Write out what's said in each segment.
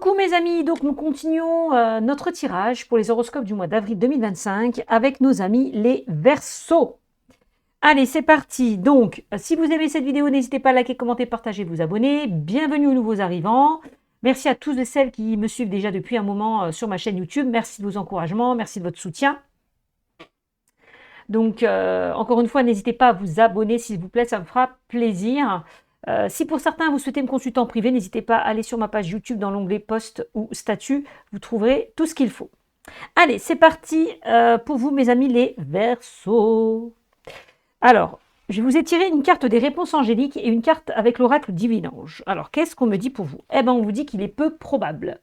Coucou mes amis, donc nous continuons notre tirage pour les horoscopes du mois d'avril 2025 avec nos amis les Verseaux. Allez, c'est parti. Donc, si vous aimez cette vidéo, n'hésitez pas à liker, commenter, partager, vous abonner. Bienvenue aux nouveaux arrivants. Merci à tous et celles qui me suivent déjà depuis un moment sur ma chaîne YouTube. Merci de vos encouragements, merci de votre soutien. Donc, encore une fois, n'hésitez pas à vous abonner, s'il vous plaît, ça me fera plaisir. Si pour certains, vous souhaitez me consulter en privé, n'hésitez pas à aller sur ma page YouTube dans l'onglet Post ou Statut. Vous trouverez tout ce qu'il faut. Allez, c'est parti pour vous, mes amis, les Verseaux. Alors, je vous ai tiré une carte des réponses angéliques et une carte avec l'oracle divin ange. Alors, qu'est-ce qu'on me dit pour vous? Eh bien, on vous dit qu'il est peu probable.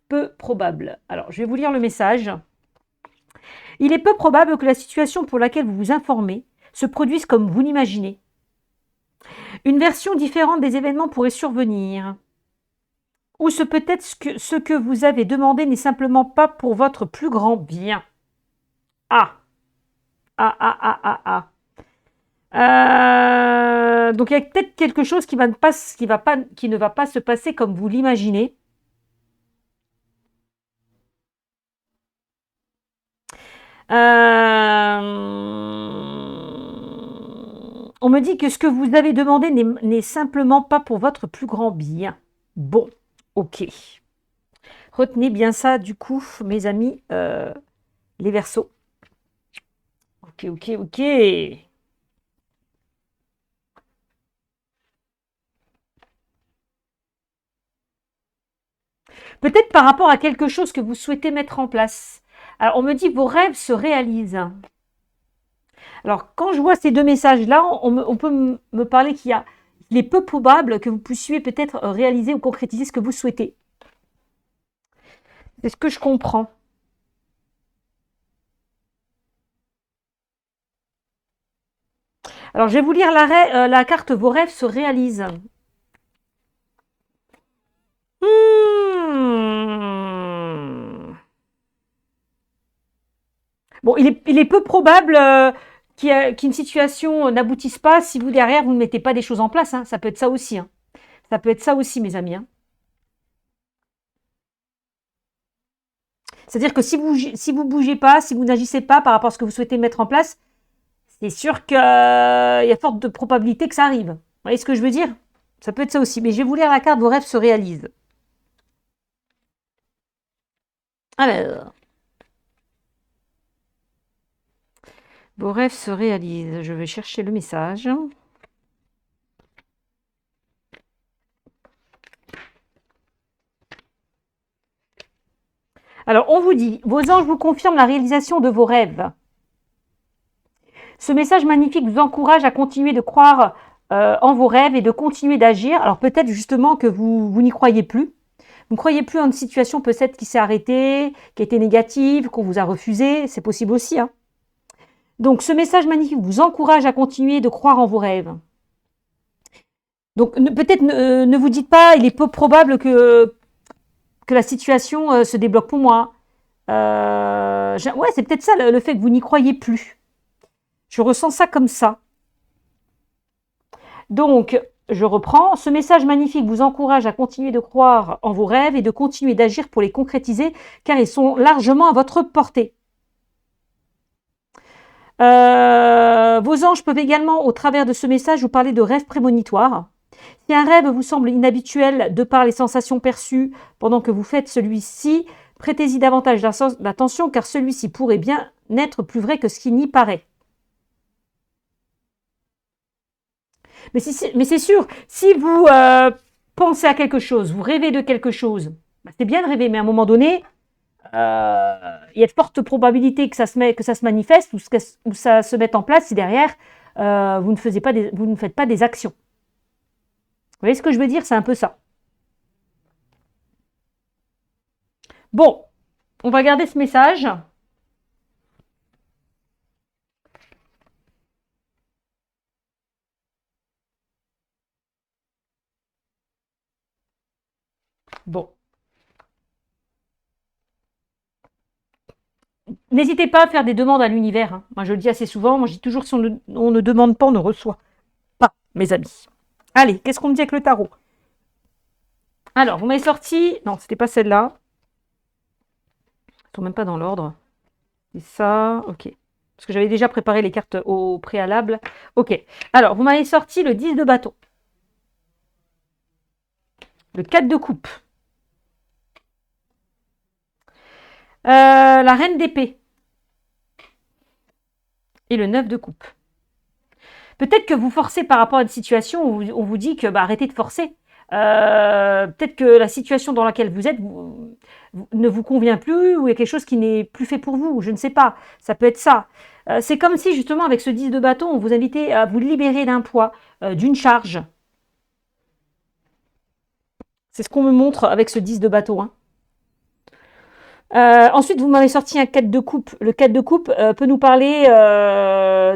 Peu probable. Alors, je vais vous lire le message. Il est peu probable que la situation pour laquelle vous vous informez se produise comme vous l'imaginez. Une version différente des événements pourrait survenir. Ou ce peut-être ce que vous avez demandé n'est simplement pas pour votre plus grand bien. Ah. Donc il y a peut-être quelque chose qui ne va pas se passer comme vous l'imaginez. On me dit que ce que vous avez demandé n'est simplement pas pour votre plus grand bien. Bon, ok. Retenez bien ça, du coup, mes amis, les Verseaux. Ok. Peut-être par rapport à quelque chose que vous souhaitez mettre en place. Alors, on me dit que vos rêves se réalisent. Alors, quand je vois ces deux messages-là, on peut me parler qu'il est peu probable que vous puissiez peut-être réaliser ou concrétiser ce que vous souhaitez. C'est ce que je comprends. Alors, je vais vous lire la carte « Vos rêves se réalisent ». Bon, il est peu probable qu'une situation n'aboutisse pas si vous, derrière, vous ne mettez pas des choses en place. Hein. Ça peut être ça aussi. Hein. Ça peut être ça aussi, mes amis. Hein. C'est-à-dire que si vous ne bougez pas, si vous n'agissez pas par rapport à ce que vous souhaitez mettre en place, c'est sûr qu'il y a forte de probabilité que ça arrive. Vous voyez ce que je veux dire? Ça peut être ça aussi. Mais je vais vous lire la carte « Vos rêves se réalisent ». Alors, vos rêves se réalisent. Je vais chercher le message. Alors, on vous dit, vos anges vous confirment la réalisation de vos rêves. Ce message magnifique vous encourage à continuer de croire en vos rêves et de continuer d'agir. Alors, peut-être justement que vous n'y croyez plus. Vous ne croyez plus en une situation peut-être qui s'est arrêtée, qui a été négative, qu'on vous a refusée. C'est possible aussi. Hein. Donc, ce message magnifique vous encourage à continuer de croire en vos rêves. Donc, peut-être ne vous dites pas, il est peu probable que la situation se débloque pour moi. Ouais, c'est peut-être ça, le fait que vous n'y croyez plus. Je ressens ça comme ça. Donc, je reprends. Ce message magnifique vous encourage à continuer de croire en vos rêves et de continuer d'agir pour les concrétiser, car ils sont largement à votre portée. Vos anges peuvent également, au travers de ce message, vous parler de rêves prémonitoires. Si un rêve vous semble inhabituel de par les sensations perçues pendant que vous faites celui-ci, prêtez-y davantage d'attention, car celui-ci pourrait bien n'être plus vrai que ce qui n'y paraît. Mais c'est sûr, si vous pensez à quelque chose, vous rêvez de quelque chose, c'est bien de rêver, mais à un moment donné, il y a de fortes probabilités que ça se manifeste ou ça se mette en place si derrière, vous ne faites pas des actions. Vous voyez ce que je veux dire? C'est un peu ça. Bon, on va garder ce message. Bon. N'hésitez pas à faire des demandes à l'univers. Hein. Moi, je le dis assez souvent. Moi, je dis toujours, si on ne demande pas, on ne reçoit pas, mes amis. Allez, qu'est-ce qu'on me dit avec le tarot? Alors, vous m'avez sorti... Non, c'était pas celle-là. Elles sont même pas dans l'ordre. C'est ça, ok. Parce que j'avais déjà préparé les cartes au préalable. Ok. Alors, vous m'avez sorti le 10 de bâton. Le 4 de coupe. La reine d'épée. Et le 9 de coupe. Peut-être que vous forcez par rapport à une situation où on vous dit que arrêtez de forcer. Peut-être que la situation dans laquelle vous êtes ne vous convient plus ou il y a quelque chose qui n'est plus fait pour vous. Je ne sais pas. Ça peut être ça. C'est comme si justement avec ce 10 de bâton, on vous invitait à vous libérer d'un poids, d'une charge. C'est ce qu'on me montre avec ce 10 de bâton. Hein. Ensuite, vous m'avez sorti un 4 de coupe. Le 4 de coupe peut nous parler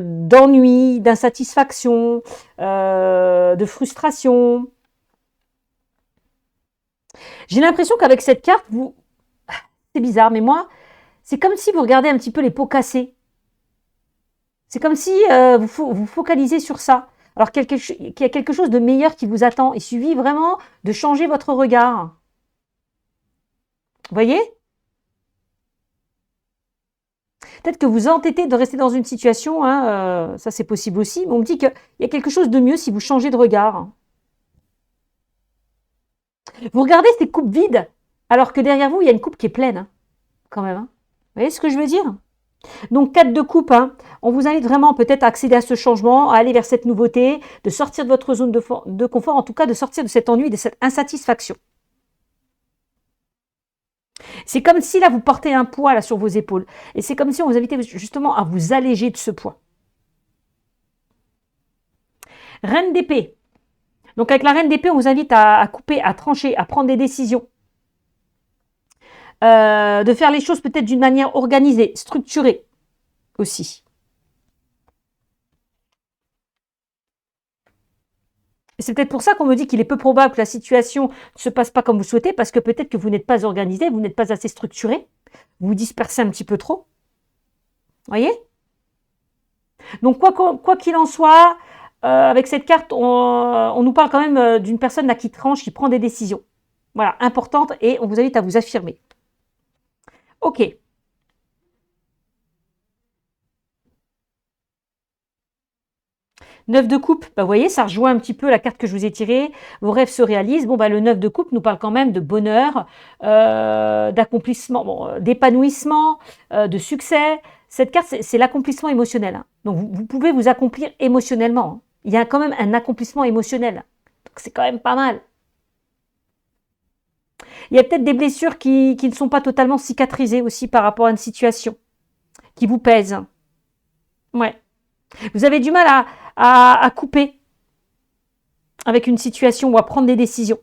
d'ennui, d'insatisfaction, de frustration. J'ai l'impression qu'avec cette carte, c'est bizarre, mais moi, c'est comme si vous regardez un petit peu les pots cassés. C'est comme si vous focalisez sur ça. Alors qu'il y a quelque chose de meilleur qui vous attend. Il suffit vraiment de changer votre regard. Vous voyez ? Peut-être que vous entêtez de rester dans une situation, hein, ça c'est possible aussi, mais on me dit qu'il y a quelque chose de mieux si vous changez de regard. Vous regardez ces coupes vides, alors que derrière vous, il y a une coupe qui est pleine, hein, quand même. Hein. Vous voyez ce que je veux dire ? Donc 4 de coupe, hein, on vous invite vraiment peut-être à accéder à ce changement, à aller vers cette nouveauté, de sortir de votre zone de confort, en tout cas de sortir de cet ennui, de cette insatisfaction. C'est comme si là vous portez un poids là sur vos épaules. Et c'est comme si on vous invitait justement à vous alléger de ce poids. Reine d'épée. Donc avec la reine d'épée, on vous invite à couper, à trancher, à prendre des décisions. De faire les choses peut-être d'une manière organisée, structurée aussi. C'est peut-être pour ça qu'on me dit qu'il est peu probable que la situation ne se passe pas comme vous souhaitez, parce que peut-être que vous n'êtes pas organisé, vous n'êtes pas assez structuré, vous vous dispersez un petit peu trop. Voyez ? Donc quoi qu'il en soit, avec cette carte, on nous parle quand même d'une personne là qui tranche, qui prend des décisions. Voilà, importante, et on vous invite à vous affirmer. Ok. Neuf de coupe, vous voyez, ça rejoint un petit peu la carte que je vous ai tirée. Vos rêves se réalisent. Bon, le 9 de coupe nous parle quand même de bonheur, d'accomplissement, d'épanouissement, de succès. Cette carte, c'est l'accomplissement émotionnel. Hein. Donc, vous pouvez vous accomplir émotionnellement. Hein. Il y a quand même un accomplissement émotionnel. Donc, c'est quand même pas mal. Il y a peut-être des blessures qui ne sont pas totalement cicatrisées aussi par rapport à une situation qui vous pèse. Ouais. Vous avez du mal à couper avec une situation ou à prendre des décisions.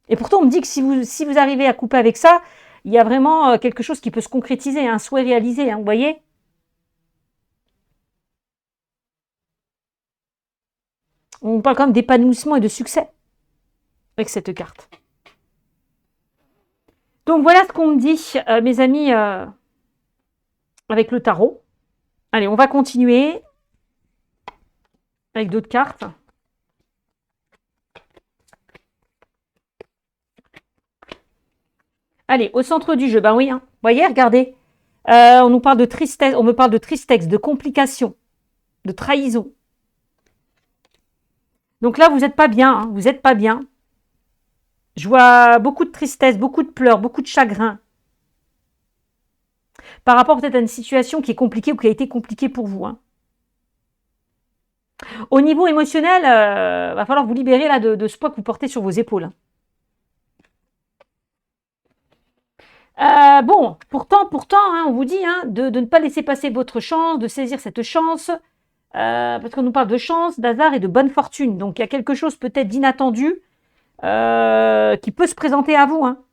Et pourtant, on me dit que si vous arrivez à couper avec ça, il y a vraiment quelque chose qui peut se concrétiser, un souhait réalisé, hein, vous voyez ? On parle quand même d'épanouissement et de succès avec cette carte. Donc voilà ce qu'on me dit, mes amis, avec le tarot. Allez, on va continuer avec d'autres cartes. Allez, au centre du jeu, ben oui, hein. Vous voyez, regardez. On nous parle de tristesse, on me parle de tristesse, de complications, de trahison. Donc là, vous n'êtes pas bien, hein, vous n'êtes pas bien. Je vois beaucoup de tristesse, beaucoup de pleurs, beaucoup de chagrin. Par rapport peut-être à une situation qui est compliquée ou qui a été compliquée pour vous. Hein. Au niveau émotionnel, va falloir vous libérer là, de ce poids que vous portez sur vos épaules. Bon, pourtant, hein, on vous dit hein, de ne pas laisser passer votre chance, de saisir cette chance, parce qu'on nous parle de chance, d'hasard et de bonne fortune. Donc, il y a quelque chose peut-être d'inattendu qui peut se présenter à vous. Hein.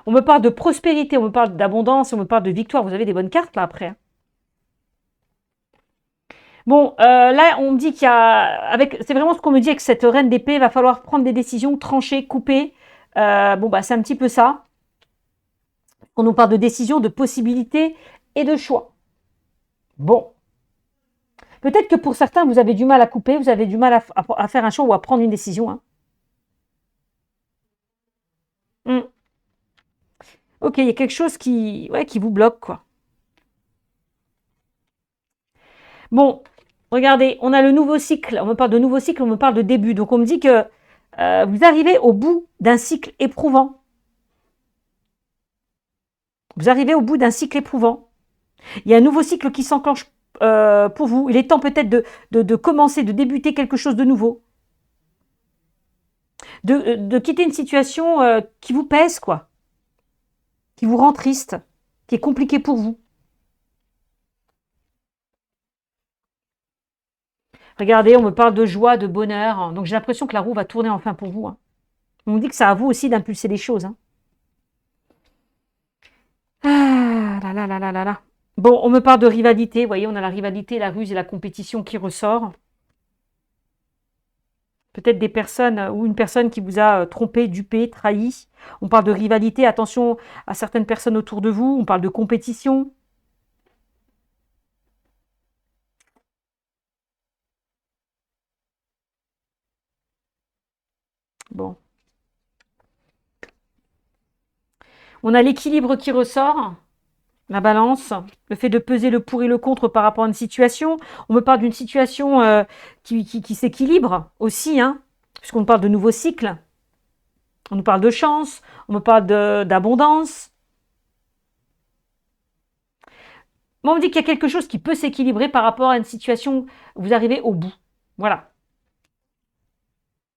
On me parle de prospérité, on me parle d'abondance, on me parle de victoire. Vous avez des bonnes cartes là après. Bon, là, on me dit qu'il y a... c'est vraiment ce qu'on me dit avec cette reine d'épée. Il va falloir prendre des décisions, trancher, couper. C'est un petit peu ça. On nous parle de décisions, de possibilités et de choix. Bon. Peut-être que pour certains, vous avez du mal à couper, vous avez du mal à faire un choix ou à prendre une décision, hein. Hmm. Ok, il y a quelque chose qui, ouais, qui vous bloque, quoi. Bon, regardez, on a le nouveau cycle. On me parle de nouveau cycle, on me parle de début. Donc on me dit que vous arrivez au bout d'un cycle éprouvant. Vous arrivez au bout d'un cycle éprouvant. Il y a un nouveau cycle qui s'enclenche pour vous. Il est temps peut-être de commencer, de débuter quelque chose de nouveau. De quitter une situation qui vous pèse, quoi. Qui vous rend triste, qui est compliquée pour vous. Regardez, on me parle de joie, de bonheur, hein. Donc j'ai l'impression que la roue va tourner enfin pour vous, hein. On me dit que c'est à vous aussi d'impulser les choses, hein. Ah là là là là là là. Bon, on me parle de rivalité. Vous voyez, on a la rivalité, la ruse et la compétition qui ressort. Peut-être des personnes ou une personne qui vous a trompé, dupé, trahi. On parle de rivalité. Attention à certaines personnes autour de vous. On parle de compétition. Bon. On a l'équilibre qui ressort. La balance, le fait de peser le pour et le contre par rapport à une situation. On me parle d'une situation qui s'équilibre aussi, hein, puisqu'on parle de nouveaux cycles. On nous parle de chance, on me parle d'abondance. Moi, on me dit qu'il y a quelque chose qui peut s'équilibrer par rapport à une situation où vous arrivez au bout. Voilà.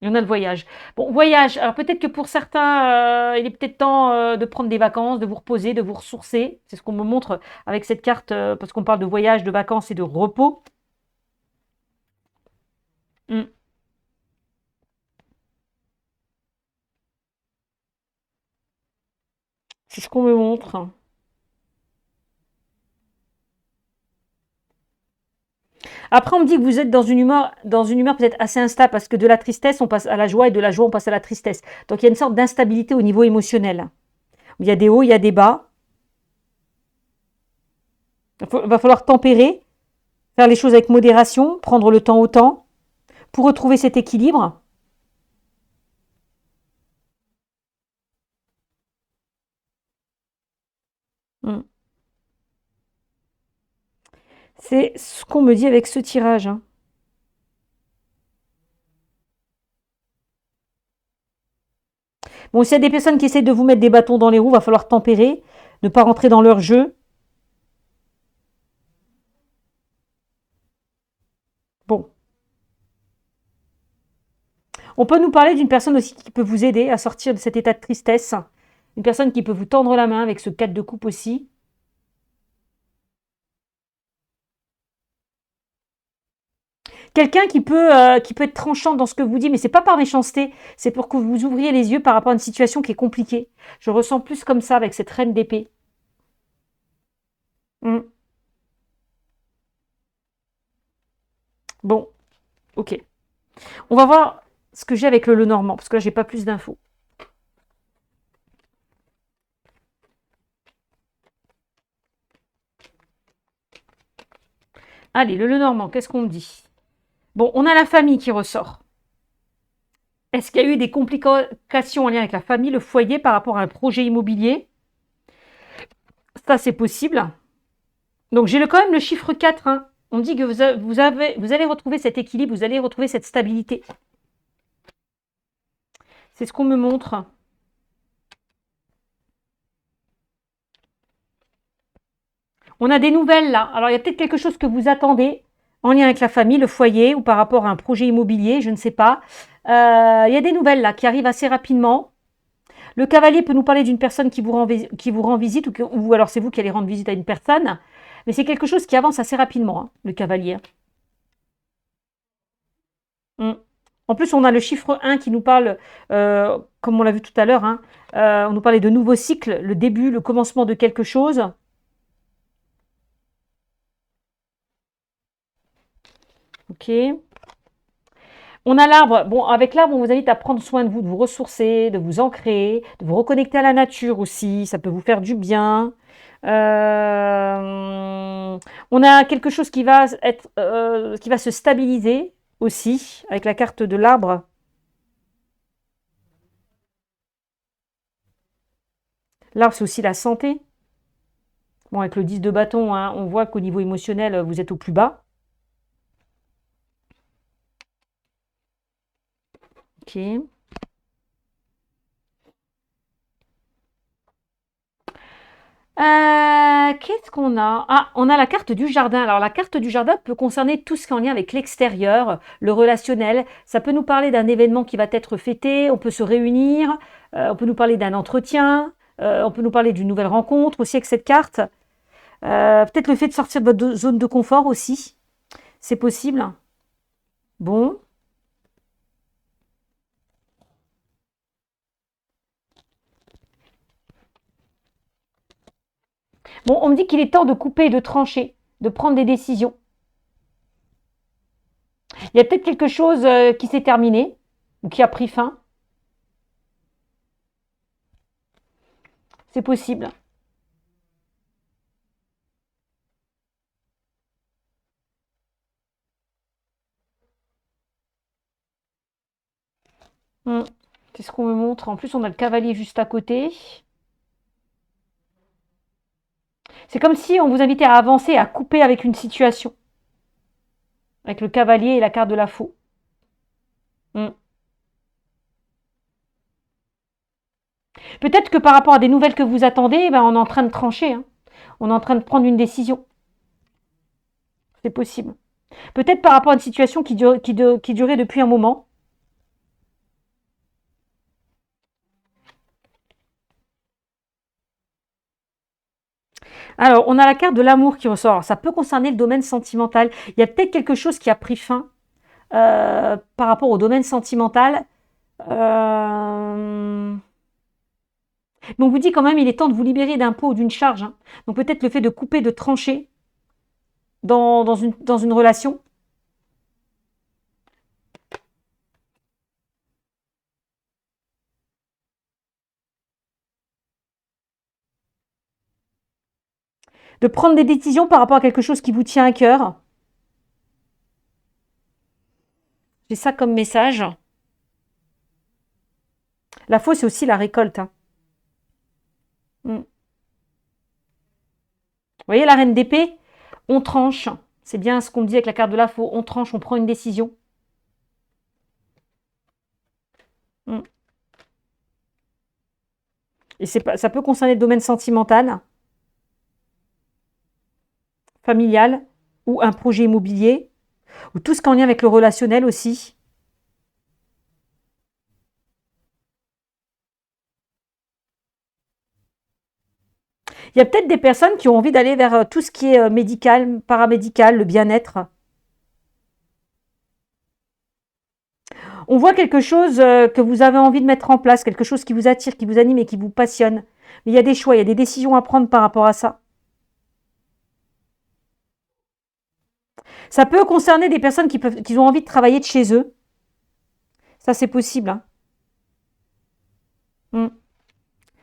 Et on a le voyage. Bon, voyage. Alors peut-être que pour certains, il est peut-être temps de prendre des vacances, de vous reposer, de vous ressourcer. C'est ce qu'on me montre avec cette carte, parce qu'on parle de voyage, de vacances et de repos. Hmm. C'est ce qu'on me montre. Après, on me dit que vous êtes dans une humeur peut-être assez instable parce que de la tristesse, on passe à la joie et de la joie, on passe à la tristesse. Donc il y a une sorte d'instabilité au niveau émotionnel. Il y a des hauts, il y a des bas. Va falloir tempérer, faire les choses avec modération, prendre le temps au temps pour retrouver cet équilibre. Hmm. C'est ce qu'on me dit avec ce tirage, hein. Bon, s'il y a des personnes qui essaient de vous mettre des bâtons dans les roues, va falloir tempérer, ne pas rentrer dans leur jeu. Bon. On peut nous parler d'une personne aussi qui peut vous aider à sortir de cet état de tristesse. Une personne qui peut vous tendre la main avec ce 4 de coupe aussi. Quelqu'un qui peut être tranchant dans ce que vous dites, mais c'est pas par méchanceté, c'est pour que vous ouvriez les yeux par rapport à une situation qui est compliquée. Je ressens plus comme ça avec cette reine d'épée. Hmm. Bon, ok. On va voir ce que j'ai avec le Lenormand, parce que là, j'ai pas plus d'infos. Allez, le Lenormand, qu'est-ce qu'on me dit? Bon, on a la famille qui ressort. Est-ce qu'il y a eu des complications en lien avec la famille, le foyer par rapport à un projet immobilier? Ça, c'est possible. Donc, j'ai quand même le chiffre 4, hein. On me dit que vous allez retrouver cet équilibre, vous allez retrouver cette stabilité. C'est ce qu'on me montre. On a des nouvelles là. Alors, il y a peut-être quelque chose que vous attendez en lien avec la famille, le foyer ou par rapport à un projet immobilier, je ne sais pas. Il y a des nouvelles là qui arrivent assez rapidement. Le cavalier peut nous parler d'une personne qui vous rend visite ou alors c'est vous qui allez rendre visite à une personne. Mais c'est quelque chose qui avance assez rapidement, hein, le cavalier. Mm. En plus, on a le chiffre 1 qui nous parle, comme on l'a vu tout à l'heure, hein, on nous parlait de nouveaux cycles, le début, le commencement de quelque chose. Ok. On a l'arbre. Bon, avec l'arbre, on vous invite à prendre soin de vous ressourcer, de vous ancrer, de vous reconnecter à la nature aussi. Ça peut vous faire du bien. On a quelque chose qui va être, qui va se stabiliser aussi avec la carte de l'arbre. L'arbre, c'est aussi la santé. Bon, avec le 10 de bâton, hein, on voit qu'au niveau émotionnel, vous êtes au plus bas. Ok. Qu'est-ce qu'on a? Ah, on a la carte du jardin. Alors, la carte du jardin peut concerner tout ce qui est en lien avec l'extérieur, le relationnel. Ça peut nous parler d'un événement qui va être fêté, on peut se réunir, on peut nous parler d'un entretien, on peut nous parler d'une nouvelle rencontre aussi avec cette carte. Peut-être le fait de sortir de votre zone de confort aussi, c'est possible. Bon. Bon, on me dit qu'il est temps de couper et de trancher, de prendre des décisions. Il y a peut-être quelque chose qui s'est terminé ou qui a pris fin. C'est possible. Hmm. C'est ce qu'on me montre. En plus, on a le cavalier juste à côté. C'est comme si on vous invitait à avancer, à couper avec une situation. Avec le cavalier et la carte de la faux. Hmm. Peut-être que par rapport à des nouvelles que vous attendez, ben, on est en train de trancher, hein. On est en train de prendre une décision. C'est possible. Peut-être par rapport à une situation qui durait depuis un moment. Alors, on a la carte de l'amour qui ressort. Alors, ça peut concerner le domaine sentimental. Il y a peut-être quelque chose qui a pris fin par rapport au domaine sentimental. Mais on vous dit quand même, il est temps de vous libérer d'un pot ou d'une charge, hein. Donc peut-être le fait de couper, de trancher dans une relation. De prendre des décisions par rapport à quelque chose qui vous tient à cœur. J'ai ça comme message. La faux, c'est aussi la récolte, hein. Mm. Vous voyez la reine d'épée? On tranche. C'est bien ce qu'on dit avec la carte de la faux. On tranche, on prend une décision. Mm. Et ça peut concerner le domaine sentimental, familial, ou un projet immobilier, ou tout ce qui est en lien avec le relationnel aussi. Il y a peut-être des personnes qui ont envie d'aller vers tout ce qui est médical, paramédical, le bien-être. On voit quelque chose que vous avez envie de mettre en place, quelque chose qui vous attire, qui vous anime et qui vous passionne. Mais il y a des choix, il y a des décisions à prendre par rapport à ça. Ça peut concerner des personnes qui ont envie de travailler de chez eux. Ça, c'est possible, hein. Mm.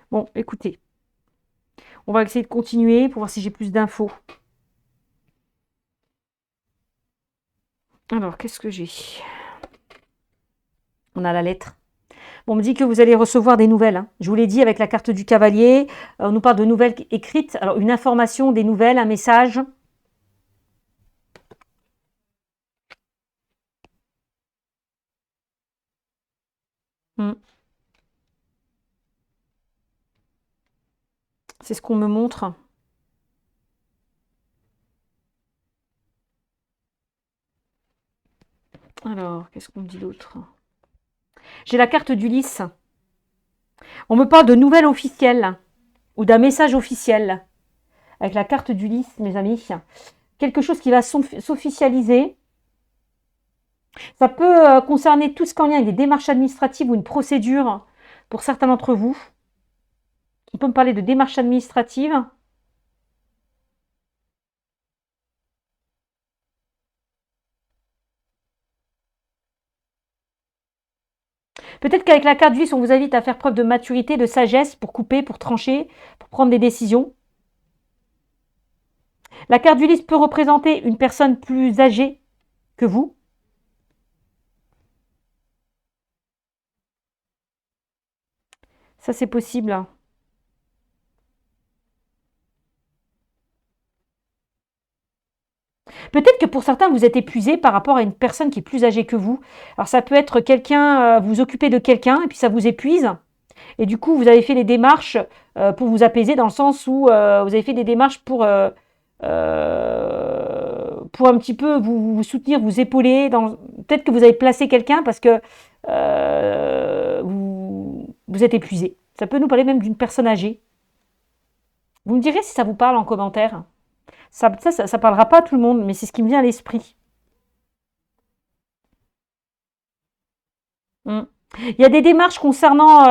Bon, écoutez, on va essayer de continuer pour voir si j'ai plus d'infos. Alors, qu'est-ce que j'ai? On a la lettre. Bon, on me dit que vous allez recevoir des nouvelles, hein. Je vous l'ai dit avec la carte du cavalier. On nous parle de nouvelles écrites. Alors, une information, des nouvelles, un message. Mm. C'est ce qu'on me montre. Alors, qu'est-ce qu'on me dit d'autre? J'ai la carte d'Ulysse. On me parle de nouvelles officielles ou d'un message officiel. Avec la carte d'Ulysse, mes amis. Quelque chose qui va s'officialiser. Ça peut concerner tout ce qui est en lien avec des démarches administratives ou une procédure pour certains d'entre vous. On peut me parler de démarches administratives. Peut-être qu'avec la carte du 10, on vous invite à faire preuve de maturité, de sagesse pour couper, pour trancher, pour prendre des décisions. La carte du 10 peut représenter une personne plus âgée que vous. Ça, c'est possible. Peut-être que pour certains, vous êtes épuisé par rapport à une personne qui est plus âgée que vous. Alors, ça peut être quelqu'un, vous vous occupez de quelqu'un et puis ça vous épuise. Et du coup, vous avez fait des démarches pour vous apaiser dans le sens où vous avez fait des démarches pour un petit peu vous soutenir, vous épauler. Peut-être que vous avez placé quelqu'un parce que vous êtes épuisé. Ça peut nous parler même d'une personne âgée. Vous me direz si ça vous parle en commentaire. Ça parlera pas à tout le monde, mais c'est ce qui me vient à l'esprit. Mm. Il y a des démarches concernant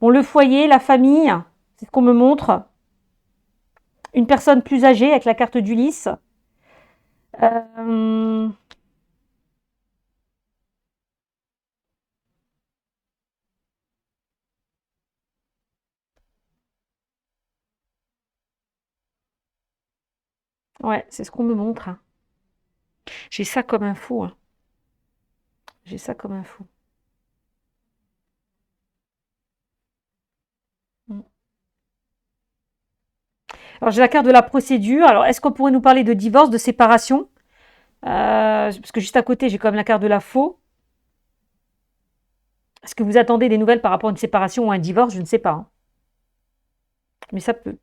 bon, le foyer, la famille, c'est ce qu'on me montre. Une personne plus âgée avec la carte d'Ulysse. Euh, ouais, c'est ce qu'on me montre, hein. J'ai ça comme info, hein. J'ai ça comme info. Mm. Alors j'ai la carte de la procédure. Alors est-ce qu'on pourrait nous parler de divorce, de séparation? Parce que juste à côté, j'ai quand même la carte de la faux. Est-ce que vous attendez des nouvelles par rapport à une séparation ou un divorce? Je ne sais pas, hein. Mais ça peut.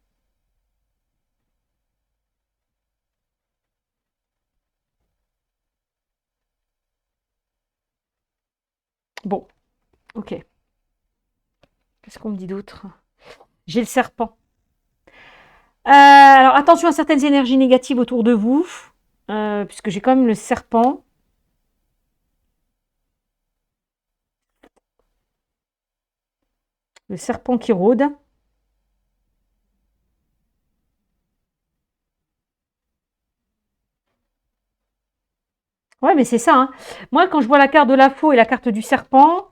Bon, ok. Qu'est-ce qu'on me dit d'autre? J'ai le serpent. Alors attention à certaines énergies négatives autour de vous, puisque j'ai quand même le serpent. Le serpent qui rôde. Ouais, mais c'est ça, hein. Moi, quand je vois la carte de la faux et la carte du serpent,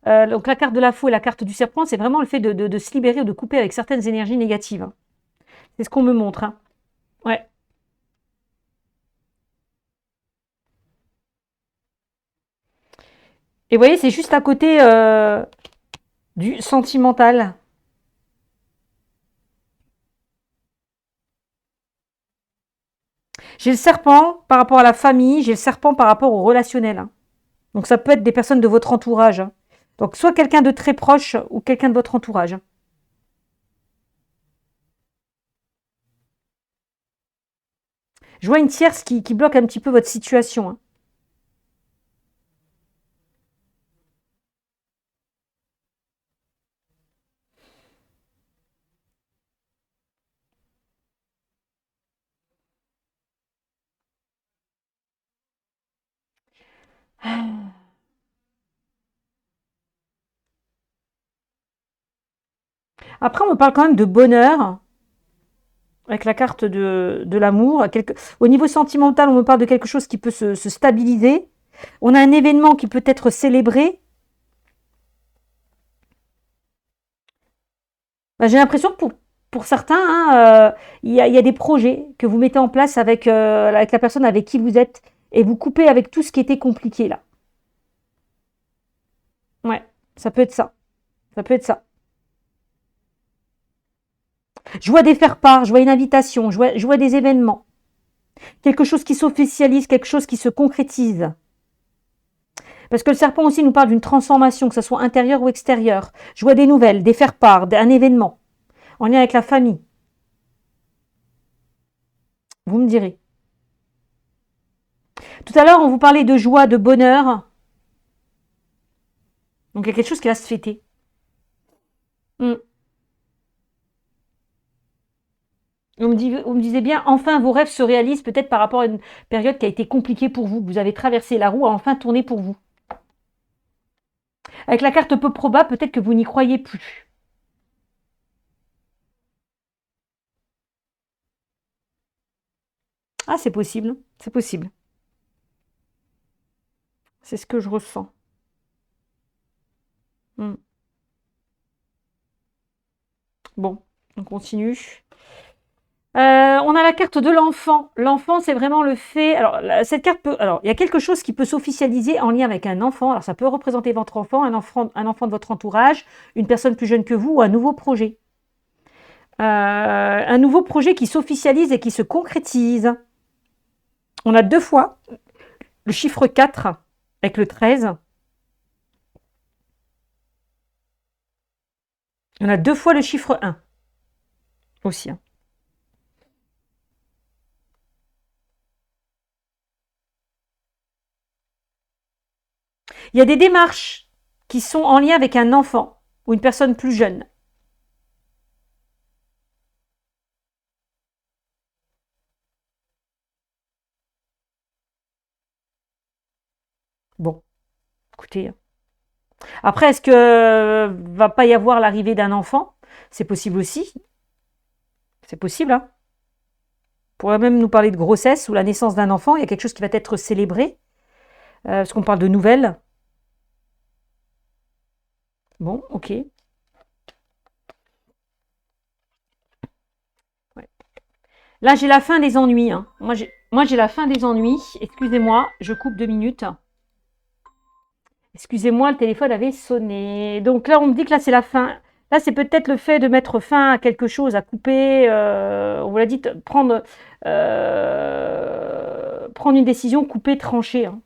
donc la carte de la faux et la carte du serpent, c'est vraiment le fait de se libérer ou de couper avec certaines énergies négatives, hein. C'est ce qu'on me montre, hein. Ouais. Et vous voyez, c'est juste à côté du sentimental. J'ai le serpent par rapport à la famille, j'ai le serpent par rapport au relationnel, hein. Donc ça peut être des personnes de votre entourage, hein. Donc soit quelqu'un de très proche ou quelqu'un de votre entourage, hein. Je vois une tierce qui bloque un petit peu votre situation, hein. Après, on me parle quand même de bonheur avec la carte de l'amour. Au niveau sentimental, on me parle de quelque chose qui peut se stabiliser. On a un événement qui peut être célébré. Bah, j'ai l'impression que pour certains, hein, il y a des projets que vous mettez en place avec la personne avec qui vous êtes et vous coupez avec tout ce qui était compliqué là. Ouais, ça peut être ça. Ça peut être ça. Je vois des faire-part, je vois une invitation, je vois des événements. Quelque chose qui s'officialise, quelque chose qui se concrétise. Parce que le serpent aussi nous parle d'une transformation, que ce soit intérieure ou extérieure. Je vois des nouvelles, des faire-part, un événement en lien avec la famille. Vous me direz. Tout à l'heure, on vous parlait de joie, de bonheur. Donc il y a quelque chose qui va se fêter. Mm. Vous me disiez bien, enfin vos rêves se réalisent peut-être par rapport à une période qui a été compliquée pour vous, que vous avez traversé. La roue a enfin tourné pour vous. Avec la carte peu probable, peut-être que vous n'y croyez plus. Ah, c'est possible. C'est possible. C'est ce que je ressens. Mm. Bon, on continue. On a la carte de l'enfant. L'enfant, c'est vraiment le fait. Alors, cette carte peut. Alors, il y a quelque chose qui peut s'officialiser en lien avec un enfant. Alors, ça peut représenter votre enfant, un enfant de votre entourage, une personne plus jeune que vous, ou un nouveau projet. Un nouveau projet qui s'officialise et qui se concrétise. On a 2 fois le chiffre 4 avec le 13. On a 2 fois le chiffre 1 aussi. Il y a des démarches qui sont en lien avec un enfant ou une personne plus jeune. Bon, écoutez. Après, est-ce que va pas y avoir l'arrivée d'un enfant? C'est possible aussi. C'est possible, hein. On pourrait même nous parler de grossesse ou la naissance d'un enfant. Il y a quelque chose qui va être célébré. Parce qu'on parle de nouvelles. Bon, ok. Ouais. Là, j'ai la fin des ennuis, hein. Moi, j'ai la fin des ennuis. Excusez-moi, je coupe 2 minutes. Excusez-moi, le téléphone avait sonné. Donc là, on me dit que là, c'est la fin. Là, c'est peut-être le fait de mettre fin à quelque chose, à couper. On vous l'a dit, prendre une décision, couper, trancher, hein.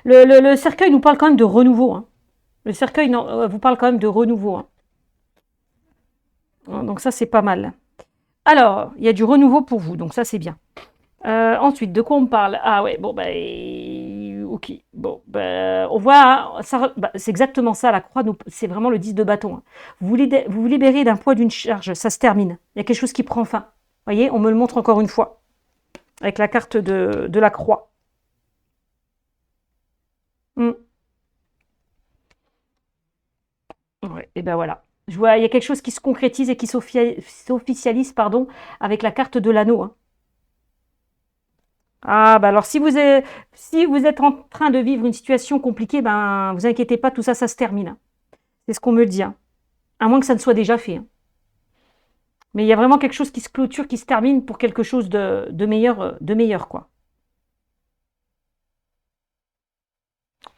Le cercueil nous parle quand même de renouveau, hein. Le cercueil vous parle quand même de renouveau, hein. Donc ça, c'est pas mal. Alors, il y a du renouveau pour vous, donc ça, c'est bien. Ensuite, de quoi on parle? Ah ouais, bon, bah, ok. Bon, bah, on voit, hein, bah, c'est exactement ça, la croix, c'est vraiment le 10 de bâton, hein. Vous vous libérez d'un poids, d'une charge, ça se termine. Il y a quelque chose qui prend fin. Vous voyez, on me le montre encore une fois, avec la carte de la croix. Hmm. Ouais, et ben voilà. Je vois, il y a quelque chose qui se concrétise et qui s'officialise, pardon, avec la carte de l'anneau, hein. Ah, bah alors si vous êtes en train de vivre une situation compliquée, ben vous inquiétez pas, tout ça, ça se termine, hein. C'est ce qu'on me dit, hein. À moins que ça ne soit déjà fait, hein. Mais il y a vraiment quelque chose qui se clôture, qui se termine pour quelque chose de meilleur, quoi.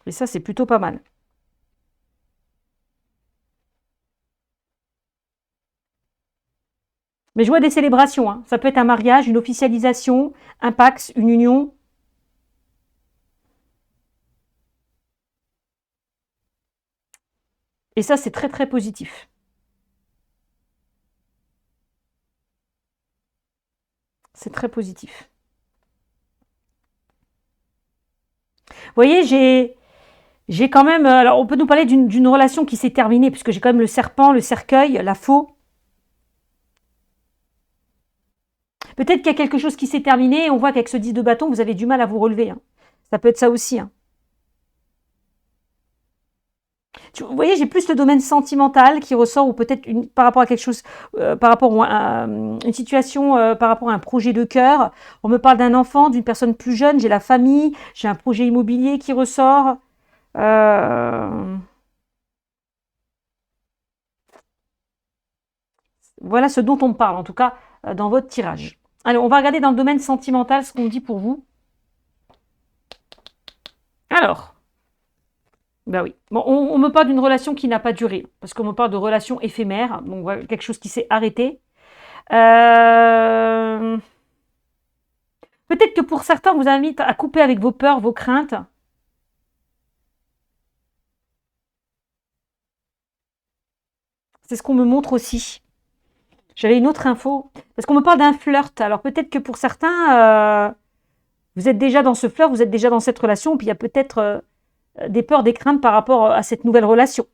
Et ça, c'est plutôt pas mal. Mais je vois des célébrations, hein. Ça peut être un mariage, une officialisation, un pax, une union. Et ça, c'est très, très positif. C'est très positif. Vous voyez, j'ai quand même. Alors, on peut nous parler d'une relation qui s'est terminée, puisque j'ai quand même le serpent, le cercueil, la faux. Peut-être qu'il y a quelque chose qui s'est terminé et on voit qu'avec ce 10 de bâton, vous avez du mal à vous relever, hein. Ça peut être ça aussi, hein. Vous voyez, j'ai plus le domaine sentimental qui ressort, ou peut-être par rapport à quelque chose, par rapport à une situation, par rapport à un projet de cœur. On me parle d'un enfant, d'une personne plus jeune, j'ai la famille, j'ai un projet immobilier qui ressort. Euh, voilà ce dont on me parle, en tout cas, dans votre tirage. Alors, on va regarder dans le domaine sentimental ce qu'on dit pour vous. Alors, bah oui. Bon, on me parle d'une relation qui n'a pas duré, parce qu'on me parle de relation éphémère, donc voilà, quelque chose qui s'est arrêté. Euh, Peut-être que pour certains, on vous invite à couper avec vos peurs, vos craintes. C'est ce qu'on me montre aussi. J'avais une autre info, parce qu'on me parle d'un flirt. Alors peut-être que pour certains, vous êtes déjà dans ce flirt, vous êtes déjà dans cette relation, puis il y a peut-être des peurs, des craintes par rapport à cette nouvelle relation.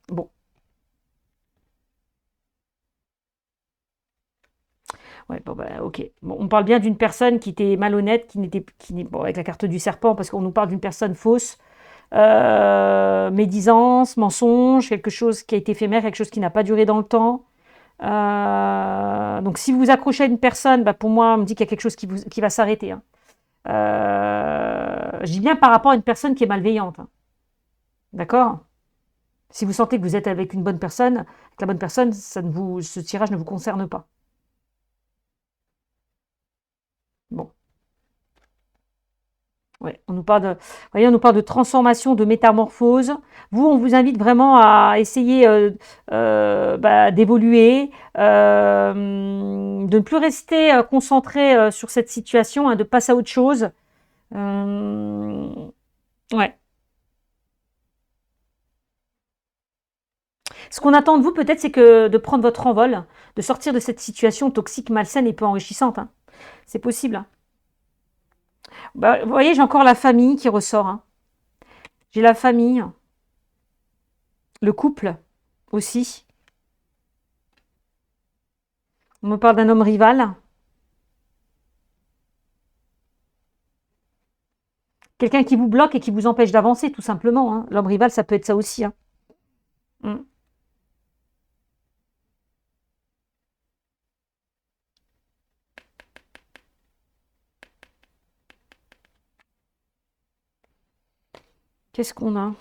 Bon. Ouais, bon, bah, ok. Bon, on parle bien d'une personne qui était malhonnête, bon, avec la carte du serpent, parce qu'on nous parle d'une personne fausse, médisance, mensonge, quelque chose qui a été éphémère, quelque chose qui n'a pas duré dans le temps. Donc, si vous vous accrochez à une personne, bah, pour moi, on me dit qu'il y a quelque chose qui va s'arrêter. Hein. Je dis bien par rapport à une personne qui est malveillante. Hein. D'accord? Si vous sentez que vous êtes avec une bonne personne, avec la bonne personne, ce tirage ne vous concerne pas. Bon. Ouais, on nous parle de, voyez, on nous parle de transformation, de métamorphose. Vous, on vous invite vraiment à essayer d'évoluer, de ne plus rester concentré sur cette situation, hein, de passer à autre chose. Ouais. Ce qu'on attend de vous, peut-être, c'est que de prendre votre envol, de sortir de cette situation toxique, malsaine et peu enrichissante. Hein. C'est possible. Hein. Bah, vous voyez, j'ai encore la famille qui ressort. Hein. J'ai la famille, le couple aussi. On me parle d'un homme rival. Quelqu'un qui vous bloque et qui vous empêche d'avancer, tout simplement. Hein. L'homme rival, ça peut être ça aussi. Hein. Mm. Qu'est-ce qu'on a?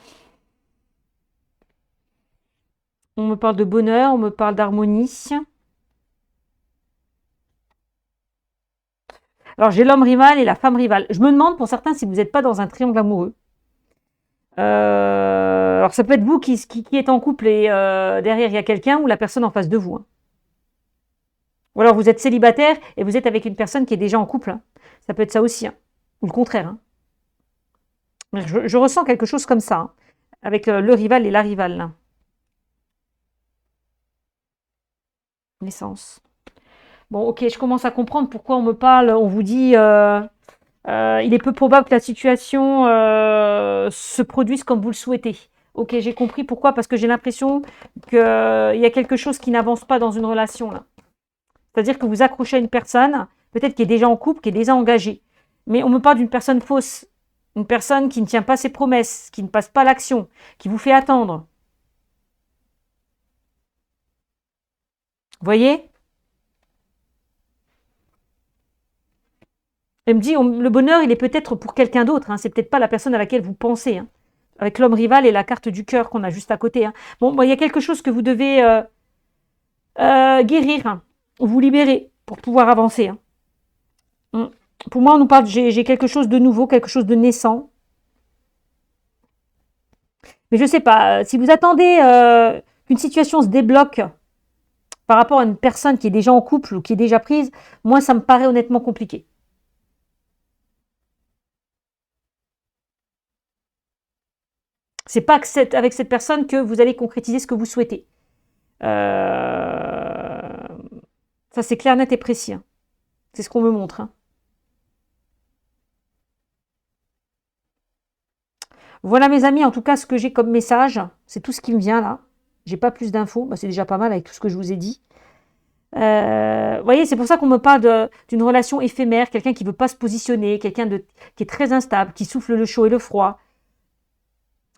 On me parle de bonheur, on me parle d'harmonie. Alors, j'ai l'homme rival et la femme rivale. Je me demande pour certains si vous n'êtes pas dans un triangle amoureux. Alors, ça peut être vous qui êtes en couple et derrière, il y a quelqu'un ou la personne en face de vous. Hein. Ou alors, vous êtes célibataire et vous êtes avec une personne qui est déjà en couple. Hein. Ça peut être ça aussi. Hein. Ou le contraire. Hein. Je ressens quelque chose comme ça. Hein. Avec le rival et la rivale. Là. Naissance. Bon, ok, je commence à comprendre pourquoi on me parle. On vous dit, il est peu probable que la situation se produise comme vous le souhaitez. Ok, j'ai compris pourquoi, parce que j'ai l'impression qu'il y a quelque chose qui n'avance pas dans une relation là. C'est-à-dire que vous accrochez à une personne, peut-être qui est déjà en couple, qui est déjà engagée. Mais on me parle d'une personne fausse, une personne qui ne tient pas ses promesses, qui ne passe pas l'action, qui vous fait attendre. Vous voyez? Elle me dit, le bonheur, il est peut-être pour quelqu'un d'autre. Hein. C'est peut-être pas la personne à laquelle vous pensez. Hein. Avec l'homme rival et la carte du cœur qu'on a juste à côté. Hein. Bon, il y a quelque chose que vous devez guérir, hein, vous libérer pour pouvoir avancer. Hein. Pour moi, on nous parle, j'ai quelque chose de nouveau, quelque chose de naissant. Mais je ne sais pas, si vous attendez qu'une situation se débloque par rapport à une personne qui est déjà en couple ou qui est déjà prise, moi, ça me paraît honnêtement compliqué. C'est pas avec cette personne que vous allez concrétiser ce que vous souhaitez. Ça, c'est clair, net et précis. Hein. C'est ce qu'on me montre. Hein. Voilà, mes amis, en tout cas, ce que j'ai comme message. C'est tout ce qui me vient là. J'ai pas plus d'infos. Bah, c'est déjà pas mal avec tout ce que je vous ai dit. Vous voyez, c'est pour ça qu'on me parle d'une relation éphémère, quelqu'un qui ne veut pas se positionner, quelqu'un qui est très instable, qui souffle le chaud et le froid.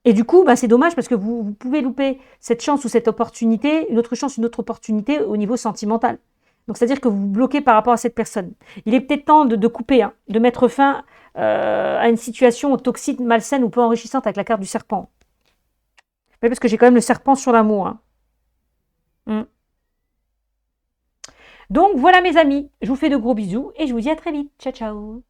Et du coup, bah, c'est dommage parce que vous pouvez louper cette chance ou cette opportunité, une autre chance, une autre opportunité au niveau sentimental. Donc, c'est-à-dire que vous vous bloquez par rapport à cette personne. Il est peut-être temps de couper, hein, de mettre fin à une situation toxique, malsaine ou peu enrichissante avec la carte du serpent. Oui, parce que j'ai quand même le serpent sur l'amour. Hein. Donc, voilà mes amis. Je vous fais de gros bisous et je vous dis à très vite. Ciao, ciao.